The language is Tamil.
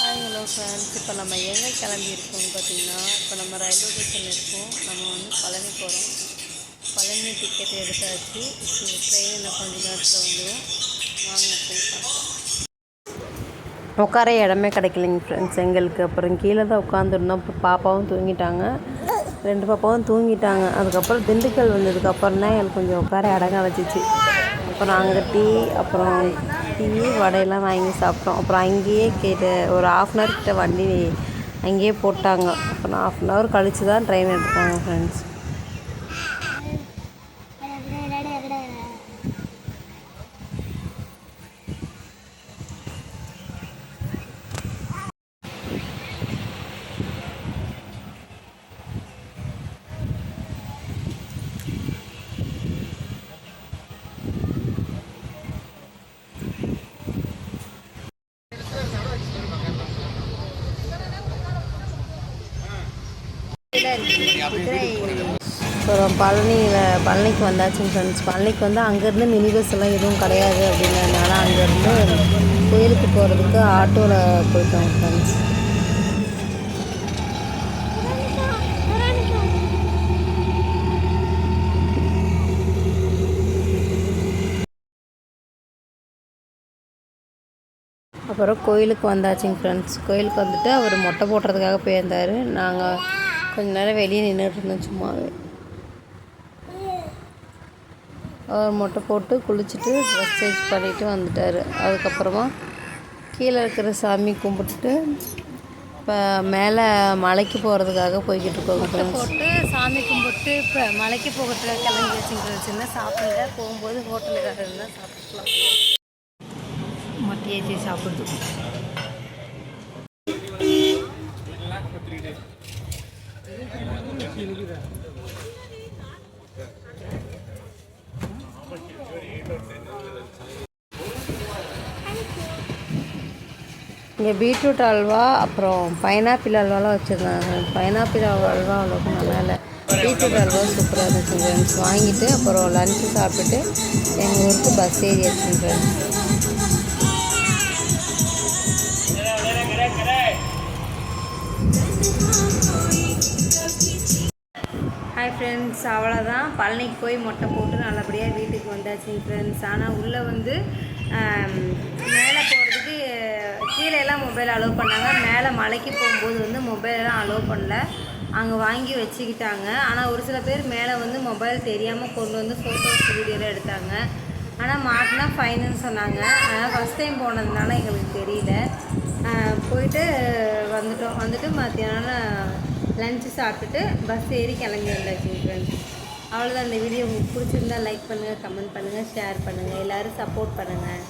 Hi hello friends. இப்போ நம்ம எங்கே கிளம்பியிருக்கோம்னு பார்த்தீங்கன்னா, இப்போ நம்ம ரயில்வே ஸ்டேஷன் இருக்கோம். நம்ம வந்து பழனி போகிறோம். பழனி டிக்கெட் எடுத்தாச்சு. ட்ரெயின் இன்னும் கொஞ்சம் நேரத்தில் வந்துடும். வாங்க போய் பார்க்கலாம். உட்கார இடமே கிடைக்கலைங்க ஃப்ரெண்ட்ஸ் எங்களுக்கு. அப்புறம் கீழே தான் உட்காந்துருந்தோம். இப்போ பாப்பாவும் தூங்கிட்டாங்க, 2 பாப்பாவும் தூங்கிட்டாங்க. அதுக்கப்புறம் திண்டுக்கல் வந்ததுக்கப்புறம் தான் எங்களுக்கு கொஞ்சம் உட்கார இடம் கிடச்சிச்சு. அப்புறம் அங்கே டீ, அப்புறம் டீ வடையெல்லாம் வாங்கி சாப்பிட்டோம். அப்புறம் அங்கேயே ஒரு 1/2 கிட்ட வண்டி அங்கேயே போட்டாங்க. அப்புறம் 1/2 கழித்து தான் ட்ரெயின் எடுத்தாங்க ஃப்ரெண்ட்ஸ். அப்புறம் பழனிக்கு வந்தாச்சுங்க ஃப்ரெண்ட்ஸ். பழனிக்கு வந்து அங்கேருந்து மினி பஸ் எல்லாம் எதுவும் கிடையாது அப்படிங்கிறதுனால அங்கேருந்து கோயிலுக்கு போகிறதுக்கு ஆட்டோவில் போயிட்டோம் ஃப்ரெண்ட்ஸ். அப்புறம் கோயிலுக்கு வந்தாச்சுங்க ஃப்ரெண்ட்ஸ். கோயிலுக்கு வந்துட்டு அவர் மொட்டை போடுறதுக்காக போயிருந்தார். நாங்கள் கொஞ்சம் நேரம் வெளியே நின்றுட்டு இருந்தோம் சும்மாவே. அவர் மொட்டை போட்டு குளிச்சுட்டு ட்ரெஸ் சேஞ்ச் பண்ணிவிட்டு வந்துட்டார். அதுக்கப்புறமா கீழே இருக்கிற சாமி கும்பிட்டுட்டு இப்போ மேலே மலைக்கு போகிறதுக்காக போய்கிட்டு இருக்கோங்க ஃப்ரெண்ட்ஸ். போட்டு சாமி கும்பிட்டு இப்போ மலைக்கு போகிறதுக்காக கிளம்பி வச்சுருந்துச்சுன்னா சாப்பிடுங்க. போகும்போது ஹோட்டலுக்காக இருந்தால் சாப்பிட்டுக்கலாம். மொட்டையை சாப்பிடுது. இங்கே பீட்ரூட் அல்வா, அப்புறம் பைனாப்பிள் அல்வாலாம் வச்சுருந்தாங்க. பைனாப்பிள் அல்வா அவ்வளோக்கு நல்லா இல்லை. பீட்ரூட் அல்வா சூப்பராக இருந்துச்சு ஃப்ரெண்ட்ஸ். வாங்கிட்டு அப்புறம் லஞ்சு சாப்பிட்டுட்டு எங்கள் ஊருக்கு பஸ் ஏறி வச்சுங்க ஃப்ரெண்ட்ஸ். ஹாய் ஃப்ரெண்ட்ஸ், அவ்வளோதான். பழனிக்கு போய் மொட்டை போட்டு நல்லபடியாக வீட்டுக்கு வந்தாச்சு ஃப்ரெண்ட்ஸ். ஆனால் உள்ளே வந்து மேலே போகிறதுக்கு கீழேலாம் மொபைல் அலோவ் பண்ணாங்க. மேலே மலைக்கு போகும்போது வந்து மொபைலெலாம் அலோவ் பண்ணல. அங்கே வாங்கி வச்சுக்கிட்டாங்க. ஆனால் ஒரு சில பேர் மேலே வந்து மொபைல் தெரியாமல் கொண்டு வந்து ஃபோட்டோஸ் வீடியோலாம் எடுத்தாங்க. ஆனால் மாட்டினா ஃபைனுன்னு சொன்னாங்க. ஆனால் ஃபஸ்ட் டைம் போனதுனால எங்களுக்கு தெரியல. போயிட்டு வந்துட்டு மத்தியானம் லஞ்சு சாப்பிட்டுட்டு பஸ் ஏறி கிளம்பி வந்தாச்சு ஃப்ரெண்ட்ஸ். அவ்வளோதான். இந்த வீடியோ உங்களுக்கு பிடிச்சிருந்தா லைக் பண்ணுங்கள், கமெண்ட் பண்ணுங்கள், ஷேர் பண்ணுங்கள். எல்லோரும் சப்போர்ட் பண்ணுங்கள்.